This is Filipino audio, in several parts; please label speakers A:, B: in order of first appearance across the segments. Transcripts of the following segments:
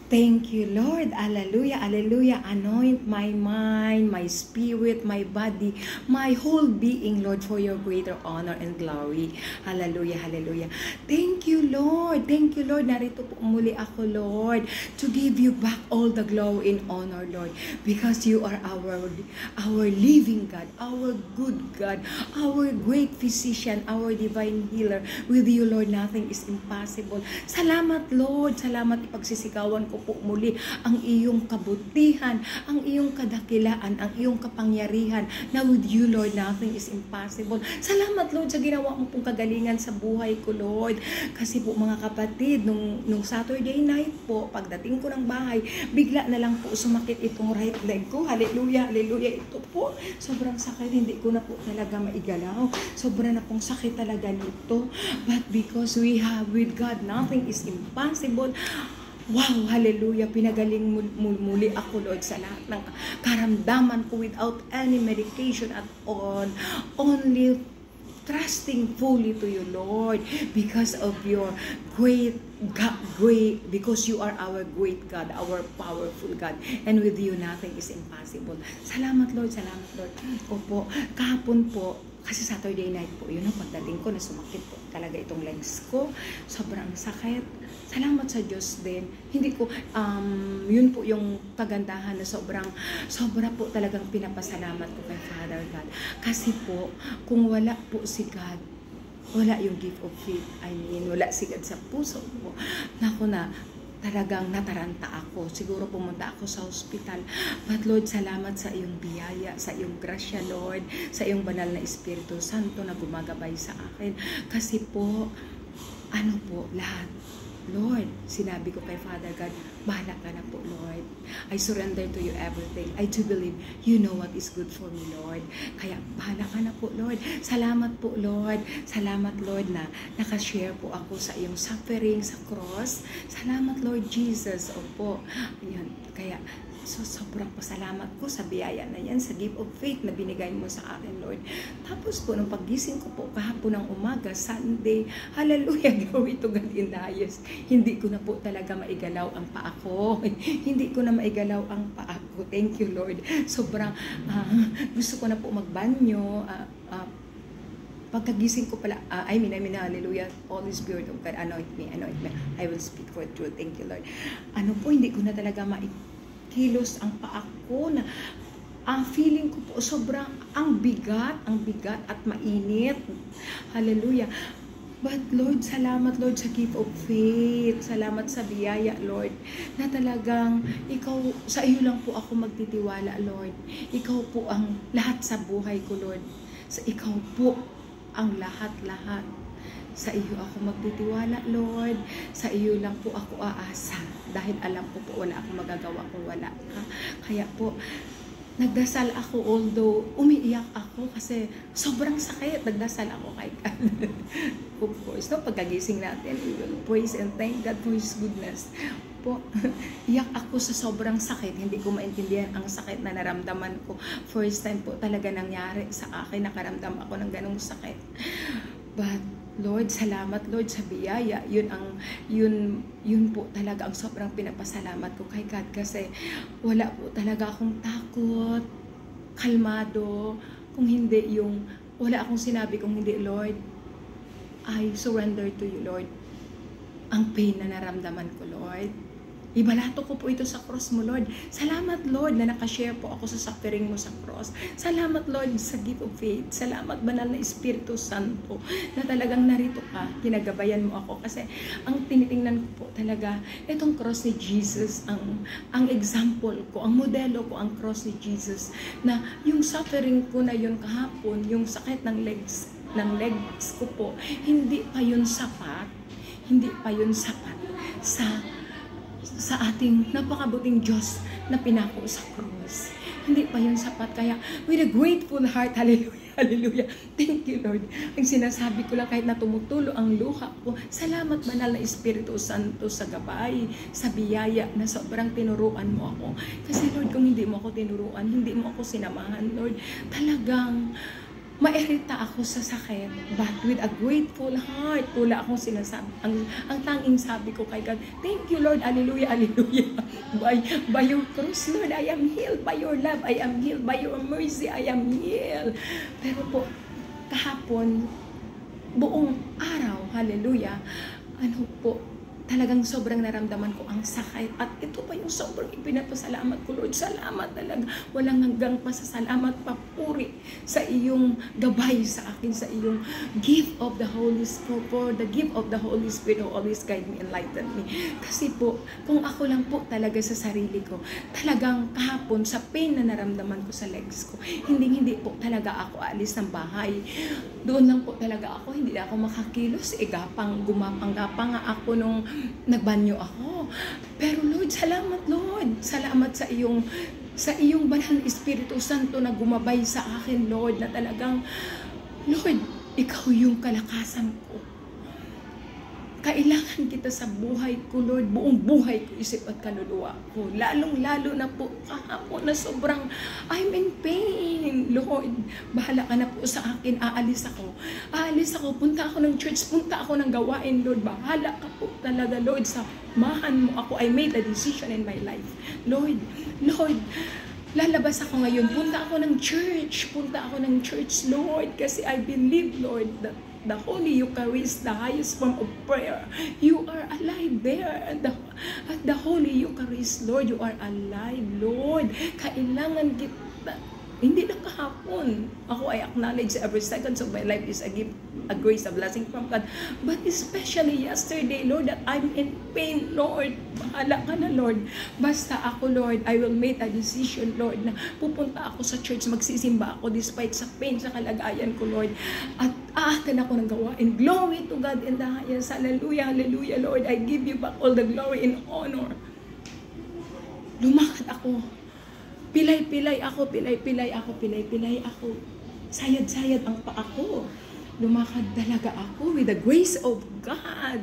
A: Thank you, Lord. Hallelujah, hallelujah. Anoint my mind, my spirit, my body, my whole being, Lord, for your greater honor and glory. Hallelujah, hallelujah. Thank you, Lord. Thank you, Lord. Narito po muli ako, Lord, to give you back all the glory and honor, Lord, because you are our living God, our good God, our great physician, our divine healer. With you, Lord, nothing is impossible. Salamat, Lord. Salamat, ipagsisigawan ko po muli ang iyong kabutihan, ang iyong kadakilaan, ang iyong kapangyarihan, na with you, Lord, nothing is impossible. Salamat, Lord, sa ginawa mo pong kagalingan sa buhay ko, Lord. Kasi po, mga kapatid, nung Saturday night po, pagdating ko ng bahay, bigla na lang po sumakit itong right leg ko. Hallelujah, hallelujah. Ito po, sobrang sakit, hindi ko na po talaga maigalaw. Sobrang na pong sakit talaga nito. But because we have with God, nothing is impossible. Wow, hallelujah, pinagaling muli ako, Lord, sa lahat ng karamdaman ko without any medication at all. Only trusting fully to you, Lord, because of your great God, because you are our great God, our powerful God, and with you nothing is impossible. Salamat, Lord, salamat, Lord. Opo, kahapon po, kasi Saturday night po, yun ang pagdating ko na sumakit po talaga itong legs ko. Sobrang sakit. Salamat sa Diyos din. Hindi ko, yun po yung kagandahan na sobra po talagang pinapasalamat ko kay Father God. Kasi po, kung wala po si God, wala yung gift of faith. I mean, wala si God sa puso ko. Naku na, talagang nataranta ako. Siguro pumunta ako sa hospital. But Lord, salamat sa iyong biyaya, sa iyong grasya, Lord, sa iyong banal na Espiritu Santo na gumagabay sa akin. Kasi po, ano po, lahat. Lord, sinabi ko kay Father God, bahala ka na po, Lord. I surrender to you everything. I do believe you know what is good for me, Lord. Kaya bahala ka na po, Lord. Salamat po, Lord. Salamat, Lord, na nakashare po ako sa iyong suffering sa cross. Salamat, Lord Jesus. Opo. Ayan. Kaya, so, sobrang pasalamat ko sa biyaya na yan, sa gift of faith na binigay mo sa akin, Lord. Tapos po, nung paggising ko po, kahapon ng umaga, Sunday, hallelujah, glory to God in the highest. Hindi ko na po talaga maigalaw ang paa ko. Hindi ko na maigalaw ang paa ko. Thank you, Lord. Sobrang, gusto ko na po magbanyo, pagkagising ko pala, I mean, hallelujah, Holy Spirit of God, anoint me, I will speak for truth. Thank you, Lord. Ano po, hindi ko na talaga kilos ang paa ko na ang feeling ko po sobrang ang bigat at mainit. Hallelujah. But Lord, salamat, Lord, sa gift of faith. Salamat sa biyaya, Lord, na talagang ikaw, sa iyo lang po ako magtitiwala, Lord. Ikaw po ang lahat sa buhay ko, Lord. Sa ikaw po ang lahat-lahat. Sa iyo ako magtitiwala, Lord. Sa iyo lang po ako aasa. Dahil alam ko po wala akong magagawa kung wala ka. Kaya po, nagdasal ako, although umiiyak ako kasi sobrang sakit. Nagdasal ako kay God. Of course, no? Pagkagising natin, we will praise and thank God for His goodness. Po, iyak ako sa sobrang sakit. Hindi ko maintindihan ang sakit na naramdaman ko. First time po talaga nangyari sa akin, nakaramdam ako ng ganong sakit. But Lord, salamat, Lord, sa biyaya. Yun po talaga ang sobrang pinapasalamat ko kay God, kasi wala po talaga akong takot, kalmado, kung hindi yung, wala akong sinabi kung hindi, Lord, I surrender to you, Lord. Ang pain na naramdaman ko, Lord, ibalato ko po ito sa cross mo, Lord. Salamat, Lord, na nakashare po ako sa suffering mo sa cross. Salamat, Lord, sa gift of faith. Salamat, banal na Espiritu Santo, na talagang narito ka, kinagabayan mo ako. Kasi ang tinitingnan ko po talaga, itong cross ni Jesus, ang example ko, ang modelo ko, ang cross ni Jesus, na yung suffering ko na yun kahapon, yung sakit ng legs ko po, hindi pa yun sapat sa ating napakabuting Diyos na pinako sa cross. Hindi pa yun sapat. Kaya, with a grateful heart, hallelujah, hallelujah, thank you, Lord. Ang sinasabi ko lang, kahit na tumutulo ang luha ko, salamat, banal na Espiritu Santo, sa gabay, sa biyaya na sobrang tinuruan mo ako. Kasi, Lord, kung hindi mo ako tinuruan, hindi mo ako sinamahan, Lord, talagang mairita ako sa sakit, but with a grateful heart, wala akong sinasabi. Ang tanging sabi ko kay God, thank you Lord, hallelujah, hallelujah. By your cross, Lord, I am healed. By your love, I am healed. By your mercy, I am healed. Pero po, kahapon, buong araw, hallelujah, ano po, talagang sobrang naramdaman ko ang sakit. At ito pa yung sobrang ipinapasalamat ko, Lord. Salamat talaga. Walang hanggang pasasalamat, papuri sa iyong gabay sa akin, sa iyong gift of the Holy Spirit, for the gift of the Holy Spirit who always guide me, enlighten me. Kasi po, kung ako lang po talaga sa sarili ko, talagang kahapon sa pain na naramdaman ko sa legs ko, hindi po talaga ako alis ng bahay. Doon lang po talaga ako, hindi na ako makakilos. Gumapang-gapang nga ako nung nagbanyo ako. Pero Lord, salamat Lord. Salamat sa iyong banal na Espiritu Santo na gumabay sa akin, Lord, na talagang, Lord, ikaw yung kalakasan ko. Kailangan kita sa buhay ko, Lord, buong buhay ko, isip at kaluluwa ko. Lalong-lalo na po kahapon na sobrang I'm in pain. Lord, bahala ka na po sa akin. Aalis ako. Punta ako ng church. Punta ako ng gawain, Lord. Bahala ka po talaga, Lord. Samahan mo ako. I made a decision in my life. Lord, lalabas ako ngayon. Punta ako ng church, Lord. Kasi I believe, Lord, that the Holy Eucharist, the highest form of prayer. You are alive there. At the Holy Eucharist, Lord, you are alive, Lord. Kailangan kita. Hindi lang kahapon. Ako, I acknowledge every second of my life is a gift, a grace, a blessing from God. But especially yesterday, Lord, that I'm in pain, Lord. Bahala ka na, Lord. Basta ako, Lord, I will make a decision, Lord, na pupunta ako sa church, magsisimba ako despite sa pain, sa kalagayan ko, Lord. At aatin ako ng gawain. Glory to God in the highest. Hallelujah, hallelujah, Lord. I give you back all the glory and honor. Lumakad ako. Pilay-pilay ako. Sayad-sayad ang paa ko. Lumakad talaga ako with the grace of God.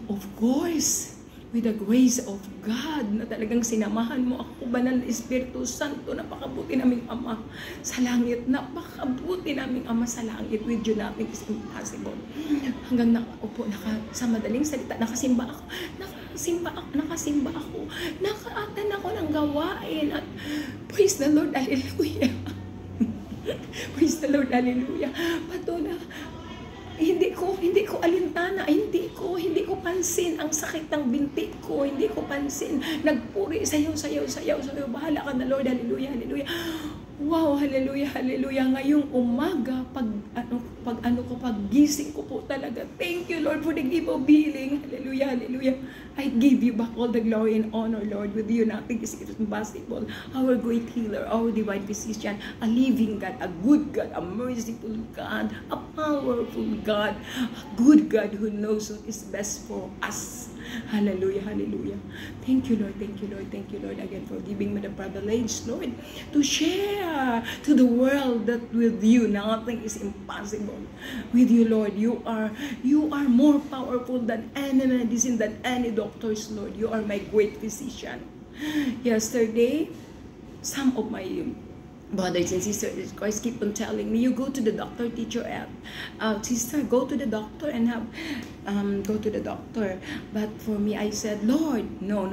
A: Of course, with the grace of God na talagang sinamahan mo ako, banal na Espiritu Santo, napakabuti naming Ama sa langit. Napakabuti naming Ama sa langit. With you nothing is impossible. Hanggang nakaupo, sa madaling salita, nakasimba ako. Nakaatan ako ng gawain. At praise the Lord, hallelujah. Praise the Lord, hallelujah. Patuna, hindi ko alintana, hindi ko pansin ang sakit ng binti ko, hindi ko pansin. Nagpuri, sayaw. Bahala ka na, Lord, hallelujah, hallelujah. Wow, hallelujah, hallelujah. Ngayong umaga, paggising ko po talaga. Thank you, Lord, for the gift of healing. Hallelujah, hallelujah. I give you back all the glory and honor, Lord. With you, nothing is impossible. Our great healer, our divine physician, a living God, a good God, a merciful God, a powerful God, a good God who knows what is best for us. Hallelujah, hallelujah. Thank you, Lord, again for giving me the privilege, Lord, to share to the world that with you nothing is impossible. With you, Lord, you are more powerful than any medicine, than any doctors, Lord. You are my great physician. Yesterday, some of my brothers and sisters in Christ keep on telling me, you go to the doctor, teach your sister, go to the doctor and go to the doctor. But for me, I said, Lord, no.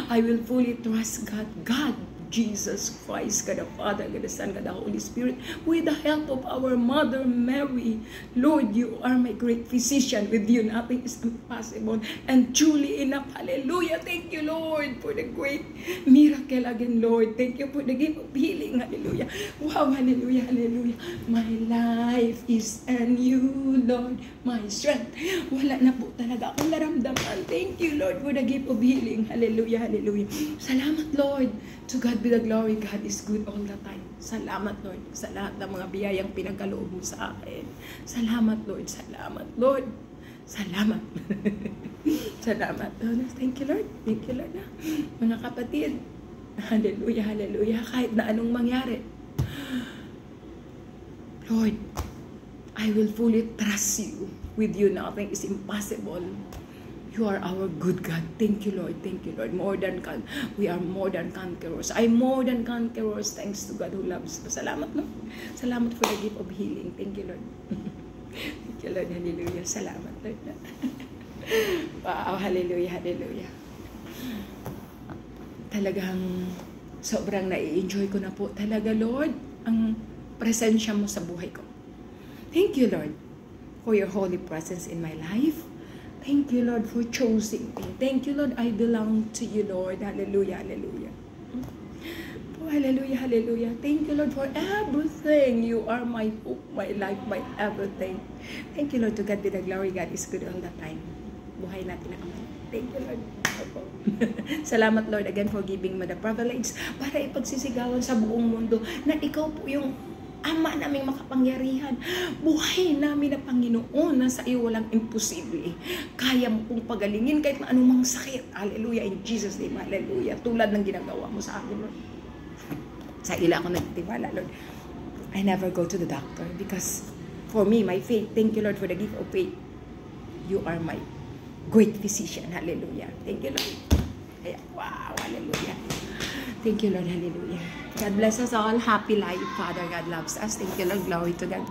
A: I will fully trust God, Jesus Christ, God the Father, God the Son, God the Holy Spirit, with the help of our Mother Mary. Lord, you are my great physician. With you, nothing is impossible. And truly enough, hallelujah. Thank you, Lord, for the great miracle again, Lord. Thank you for the gift of healing, hallelujah. Wow, hallelujah, hallelujah. My life is in you, Lord, my strength. Wala na po talaga akong naramdaman. Thank you, Lord, for the gift of healing. Hallelujah, hallelujah. Salamat, Lord. To God be the glory. God is good all the time. Salamat, Lord, sa lahat ng mga biyayang pinagkaloob mo sa akin. Salamat, Lord. Salamat, Lord. Salamat. Salamat, Lord. Thank you, Lord. Thank you, Lord. Mga kapatid, hallelujah, hallelujah. Kahit na anong mangyari, Lord, I will fully trust you. With you, nothing is impossible. You are our good God. Thank you, Lord. Thank you, Lord. We are more than conquerors. I'm more than conquerors thanks to God who loves us. Salamat, Lord. Salamat for the gift of healing. Thank you, Lord. Thank you, Lord. Hallelujah. Salamat, Lord. Wow. Hallelujah. Hallelujah. Talagang sobrang nai-enjoy ko na po talaga, Lord, ang presensya mo sa buhay ko. Thank you, Lord, for your holy presence in my life. Thank you, Lord, for choosing me. Thank you, Lord, I belong to you, Lord. Hallelujah, hallelujah. Oh, hallelujah, hallelujah. Thank you, Lord, for everything. You are my hope, my life, my everything. Thank you, Lord, to God be the glory. God is good all the time. Buhay natin na kami. Thank you, Lord. Salamat, Lord, again for giving me the privilege para ipagsisigawan sa buong mundo na ikaw po yung Ama naming makapangyarihan. Buhay namin na Panginoon, na sa iyo walang imposible. Kaya mo pong pagalingin kahit na anumang sakit. Hallelujah, in Jesus' name, hallelujah. Tulad ng ginagawa mo sa akin, Lord. Sa ila ako nagtiwala, Lord. I never go to the doctor because for me, my faith, thank you, Lord, for the gift of faith. You are my great physician. Hallelujah. Thank you, Lord. Wow, hallelujah. Thank you, Lord. Hallelujah. God bless us all. Happy life. Father, God loves us. Thank you, Lord. Glory to God.